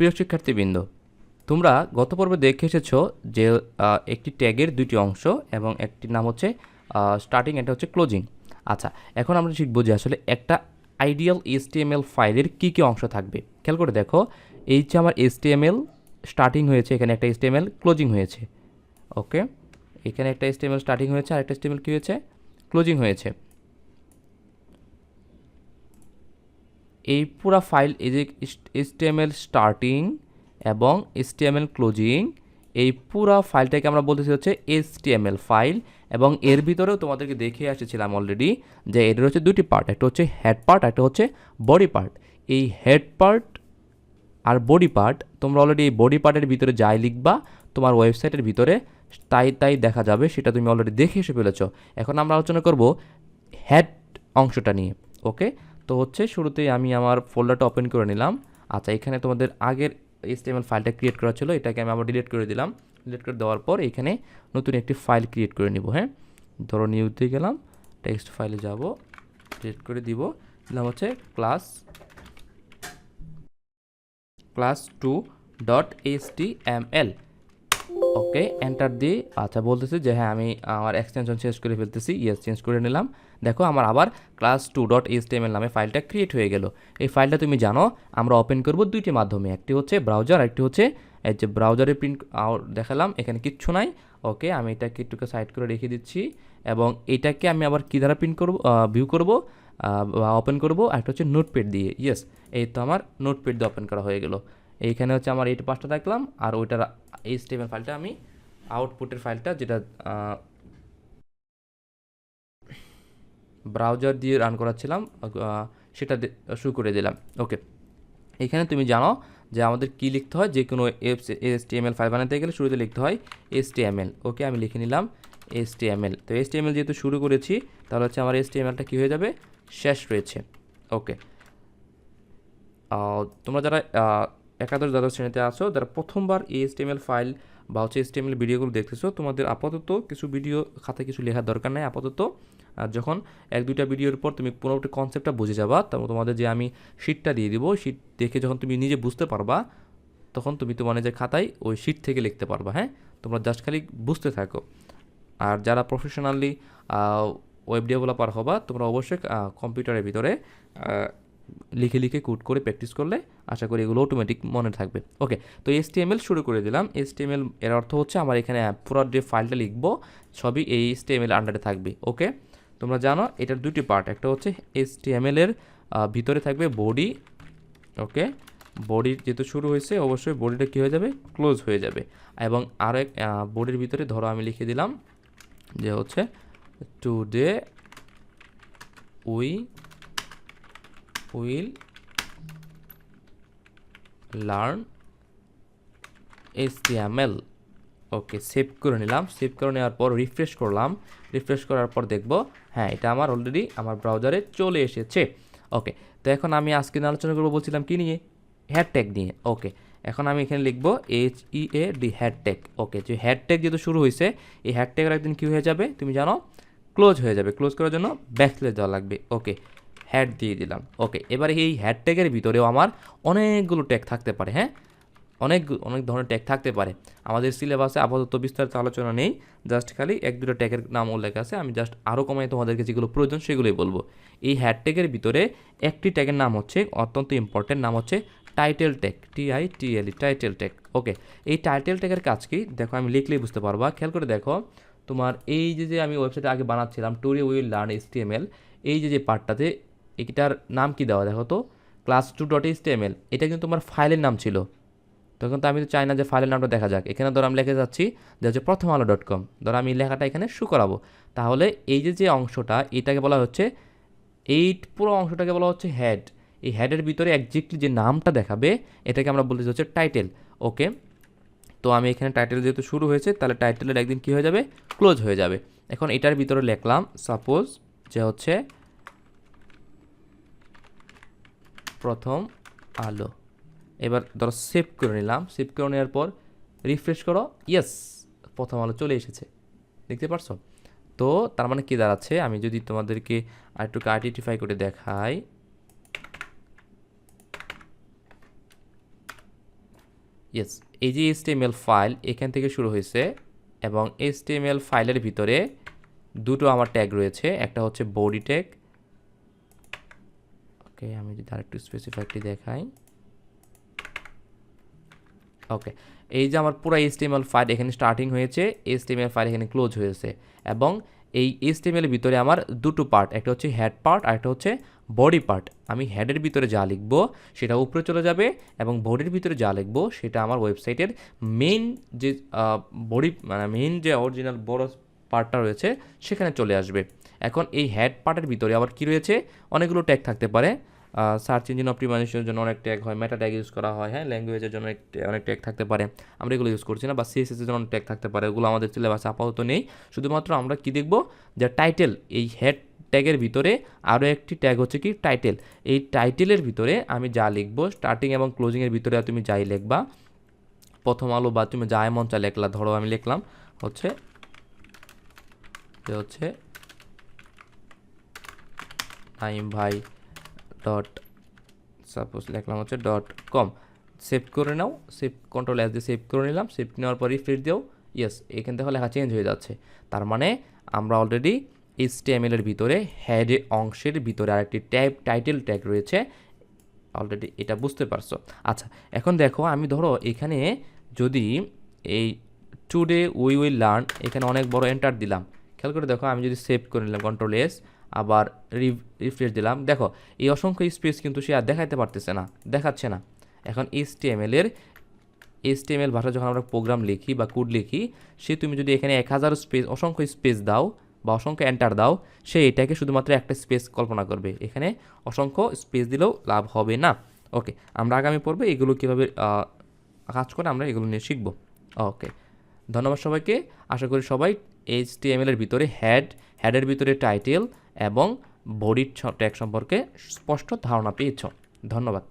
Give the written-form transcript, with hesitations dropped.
প্রিয় শিক্ষার্থীবৃন্দ, তোমরা গত পর্বে দেখে এসেছো যে একটি ট্যাগের দুটি অংশ এবং একটির নাম হচ্ছে স্টার্টিং, এটা হচ্ছে ক্লোজিং। আচ্ছা, এখন আমরা শিখবো যে আসলে একটা আইডিয়াল HTML ফাইলের কী কী অংশ থাকবে। খেয়াল করে দেখো, এই যে আমার HTML স্টার্টিং হয়েছে, এখানে একটা HTML ক্লোজিং হয়েছে। ওকে, এখানে একটা HTML স্টার্টিং হয়েছে আর একটা HTML কী হয়েছে, ক্লোজিং হয়েছে। এই পুরা ফাইল, এই যে HTML স্টার্টিং এবং HTML ক্লোজিং, এই পুরা ফাইলটাকে আমরা বলতেছি হচ্ছে HTML ফাইল। এবং এর ভিতরেও তোমাদেরকে দেখিয়ে এসেছিলাম অলরেডি যে এদের হচ্ছে দুটি পার্ট, একটা হচ্ছে হেড পার্ট, একটা হচ্ছে বডি পার্ট। এই হেড পার্ট আর বডি পার্ট, তোমরা অলরেডি এই বডি পার্টের ভিতরে যাই লিখবা তোমার ওয়েবসাইটের ভিতরে, তাই দেখা যাবে, সেটা তুমি অলরেডি দেখে এসে ফেলেছো। এখন আমরা আলোচনা করব হেড অংশটা নিয়ে। ওকে, তো হচ্ছে শুরুতেই আমি আমার ফোল্ডারটা ওপেন করে নিলাম। আচ্ছা, এখানে তোমাদের আগের HTML ফাইলটা ক্রিয়েট করা ছিল, এটাকে আমি আবার ডিলিট করে দিলাম। ডিলিট করে দেওয়ার পর এখানে নতুন একটি ফাইল ক্রিয়েট করে নিব। হ্যাঁ, ধরো নিউতে গেলাম, টেক্সট ফাইলে যাব, ডিলিট করে দিব, দিলাম হচ্ছে class2.html। ওকে, এন্টার দিয়ে আচ্ছা বলতেছি যে হ্যাঁ আমি আমার এক্সটেনশন চেঞ্জ করে ফেলতেছি। ইয়েস, চেঞ্জ করে নিলাম। দেখো আমার আবার class2.html নামে ফাইলটা ক্রিয়েট হয়ে গেল। এই ফাইলটা তুমি জানো আমরা ওপেন করব দুইটি মাধ্যমে, একটি হচ্ছে ব্রাউজার, একটি হচ্ছে এই যে ব্রাউজারে প্রিন্ট দেখালাম, এখানে কিচ্ছু নাই। ওকে, আমি এটাকে একটুকে সাইড করে রেখে দিচ্ছি এবং এটাকে আমি আবার কী দ্বারা প্রিন্ট করব, ভিউ করব বা ওপেন করব, একটা হচ্ছে নোটপ্যাড দিয়ে। ইয়েস, এই তো আমার নোটপ্যাড দিয়ে ওপেন করা হয়ে গেল। এইখানে হচ্ছে আমার এইটা পাঁচটা দেখলাম আর ওইটার HTML ফাইলটা আমি আউটপুটের ফাইলটা যেটা ব্রাউজার দিয়ে রান করাচ্ছিলাম সেটা শুরু করে দিলাম। ওকে, এখানে তুমি জানো যে আমাদের কি লিখতে হয়, যে কোনো HTML ফাইল বানাতে গেলে শুরুতে লিখতে হয় HTML। ওকে, আমি লিখে নিলাম HTML। তো HTML যেহেতু শুরু করেছি তাহলে হচ্ছে আমার HTMLটা কী হয়ে যাবে, শেষ রয়েছে। ওকে, তোমরা যারা একাদশ দ্বাদশ শ্রেণীতে আছো, যারা প্রথমবার এই HTML ফাইল বা হচ্ছে HTML ভিডিওগুলো দেখতেছো, তোমাদের আপাতত কিছু ভিডিও খাতায় কিছু লেখার দরকার নেই আপাতত। যখন এক দুইটা ভিডিওর পর তুমি পুরোপুরি কনসেপ্টটা বুঝে যাবা, তখন তোমাদের যে আমি শিটটা দিয়ে দিব, শিট দেখে যখন তুমি নিজে বুঝতে পারবা, তখন তুমি তোমার নিজের খাতায় ওই শিট থেকে লিখতে পারবা। হ্যাঁ, তোমরা জাস্ট খালি বুঝতে থাকো। আর যারা প্রফেশনালি ওয়েব ডেভেলপার হবা, তোমরা অবশ্যই কম্পিউটারের ভিতরে লিখে লিখে কোড করে প্র্যাকটিস করলে আশা করি এগুলো অটোমেটিক মনে থাকবে। ওকে, তো HTML শুরু করে দিলাম। HTML এর অর্থ হচ্ছে আমার এখানে পুরো যে ফাইলটা লিখবো সবই এই HTML আন্ডারে থাকবে। ওকে, তোমরা জানো এটার দুটি পার্ট, একটা হচ্ছে HTML এর ভিতরে থাকবে বডি। ওকে, বডি যেহেতু শুরু হয়েছে অবশ্যই বডিটা কী হয়ে যাবে, ক্লোজ হয়ে যাবে। এবং আরেক বডির ভিতরে ধরো আমি লিখে দিলাম যে হচ্ছে today we will learn HTML। Okay, save করে নিলাম। সেভ করে নেওয়ার পর রিফ্রেশ করলাম। রিফ্রেশ করার পর দেখব হ্যাঁ এটা আমার অলরেডি আমার ব্রাউজারে চলে এসেছে। ওকে, তো এখন আমি আজকে আলোচনা করবো বলছিলাম কি নিয়ে, হেড ট্যাগ নিয়ে। ওকে, এখন আমি এখানে লিখব HEAD, হেড ট্যাগ। ওকে, যে হেড ট্যাগ যেহেতু শুরু হয়েছে, এই হেড ট্যাগের একদিন কী হয়ে যাবে তুমি জানো, ক্লোজ হয়ে যাবে। ক্লোজ করার জন্য ব্যাকস্ল্যাশ দেওয়া লাগবে। ওকে, হেড দিয়ে দিলাম। ওকে, এবারে এই হেড ট্যাগের ভিতরেও আমার অনেকগুলো ট্যাগ থাকতে পারে। হ্যাঁ, অনেক অনেক ধরনের ট্যাগ থাকতে পারে। আমাদের সিলেবাসে আপাতত বিস্তারিত আলোচনা নেই, জাস্ট খালি এক দুটো ট্যাগের নাম উল্লেখ আছে। আমি জাস্ট আরও কমাই তোমাদেরকে যেগুলো প্রয়োজন সেগুলোই বলবো। এই হ্যাড ট্যাগের ভিতরে একটি ট্যাগের নাম হচ্ছে অত্যন্ত ইম্পর্টেন্ট, নাম হচ্ছে title tag, TITLE, title tag. Okay, এই টাইটেল ট্যাগের কাজ কি দেখো, আমি লিখলেই বুঝতে পারবা। খেয়াল করে দেখো, তোমার এই যে আমি ওয়েবসাইটে আগে বানাচ্ছিলাম টুডে উইল লার্ন HTML, এই যে পার্টটাতে এটার নাম কি দেওয়া দেখো তো, class2.html। এটা কিন্তু তোমার ফাইলের নাম ছিল। তখন তো আমি তো চাই না যে ফাইলের নামটা দেখা যাক। এখানে ধরো আমি লিখে যাচ্ছি যে হচ্ছে prothomalo.com, ধরো আমি লেখাটা এখানে শু করাবো। তাহলে এই যে অংশটা, এটাকে বলা হচ্ছে, এই পুরো অংশটাকে বলা হচ্ছে হেড। এই হেডের ভিতরে একজ্যাক্টলি যে নামটা দেখাবে এটাকে আমরা বলতেছি হচ্ছে টাইটেল। ওকে, তো আমি এখানে টাইটেল যেহেতু শুরু হয়েছে তাহলে টাইটেলের একদিন কী হয়ে যাবে, ক্লোজ হয়ে যাবে। এখন এটার ভিতরে লিখলাম সাপোজ যে হচ্ছে প্রথম আলো। এবার ধরো সেভ করে নিলাম। সেভ করে নেওয়ার পর রিফ্রেশ করো, ইয়েস, প্রথম আলো চলে এসেছে, দেখতে পারছো? তো তার মানে কি দাঁড়াচ্ছে, আমি যদি তোমাদেরকে আরেকটু আইডেন্টিফাই করে দেখাই, ইয়েস, এই যে HTML ফাইল এখান থেকে শুরু হয়েছে এবং HTML ফাইলের ভিতরে দুটো আমার ট্যাগ রয়েছে, একটা হচ্ছে বডি ট্যাগ। ওকে, আমি যদি আরেকটু স্পেসিফাইডলি দেখাই। ওকে, এই যে আমার পুরো HTML ফাইল এখানে স্টার্টিং হয়েছে, HTML ফাইল এখানে ক্লোজ হয়েছে এবং এই HTML এর ভিতরে আমার দুটো পার্ট, একটা হচ্ছে হেড পার্ট আর একটা হচ্ছে বডি পার্ট। আমি হেডের ভিতরে যা লিখবো সেটা উপরে চলে যাবে এবং বডির ভিতরে যা লিখবো সেটা আমার ওয়েবসাইটের মেইন যে বডি মানে মেইন যে অরিজিনাল বড় পার্টটা রয়েছে সেখানে চলে আসবে। এখন এই হেড পার্টের ভিতরে আবার কী রয়েছে, অনেকগুলো ট্যাগ থাকতে পারে। সার্চ ইঞ্জিন অপটিমাইজেশনের জন্য অনেক ট্যাগ হয়, মেটা ট্যাগ ইউজ করা হয়, হ্যাঁ, ল্যাঙ্গুয়েজের জন্য অনেক ট্যাগ থাকতে পারে, আমরা এগুলো ইউজ করছি না। বা CSS এর জন্য অনেক ট্যাগ থাকতে পারে, ওগুলো আমাদের সিলেবাসে আপাতত নেই। শুধুমাত্র আমরা কি দেখব, যে টাইটেল, এই হেড ট্যাগের ভিতরে আরও একটি ট্যাগ হচ্ছে কি টাইটেল। এই টাইটেলের ভিতরে আমি যা লিখবো, স্টার্টিং এবং ক্লোজিংয়ের ভিতরে তুমি যাই লিখবা, প্রথম আলো বা তুমি যা এমন চা লেখলা, ধরো আমি লিখলাম হচ্ছে নাইম ভাই ডট, সাপোজ লিখলাম হচ্ছে .com। সেভ করে নাও, Ctrl+S দিয়ে সেভ করে নিলাম। সেভ নেওয়ার পর রিফ্রেশ দিও, ইয়েস, এখান থেকে লেখা চেঞ্জ হয়ে যাচ্ছে। তার মানে আমরা অলরেডি HTML এর ভিতরে হেড অংশের ভিতরে আরেকটি টাইটেল ট্যাগ রয়েছে, অলরেডি এটা বুঝতে পারছো। আচ্ছা, এখন দেখো আমি ধরো এখানে যদি এই টুডে উই উইল লার্ন, এখানে অনেক বড় এন্টার দিলাম, খেয়াল করে দেখো, আমি যদি সেভ করে নিলাম Ctrl+S, আবার রিফ্রেশ দিলাম, দেখো এই অসংখ্য স্পেস কিন্তু সে আর দেখাতে পারতেছে না, দেখাচ্ছে না। এখন HTML ভাষা যখন আমরা প্রোগ্রাম লিখি বা কোড লিখি, সে তুমি যদি এখানে 1000 স্পেস, অসংখ্য স্পেস দাও বা অসংখ্য এন্টার দাও, সে এটাকে শুধুমাত্র একটা স্পেস কল্পনা করবে, এখানে অসংখ্য স্পেস দিলেও লাভ হবে না। ওকে, আমরা আগামী পর্বে এগুলো কীভাবে কাজ করে আমরা এগুলো নিয়ে শিখব। ওকে, ধন্যবাদ সবাইকে। আশা করি সবাই HTML এর ভিতরে হেডের ভিতরে টাইটেল এবং বডির ট্যাগ সম্পর্কে স্পষ্ট ধারণা পেয়েছ। ধন্যবাদ।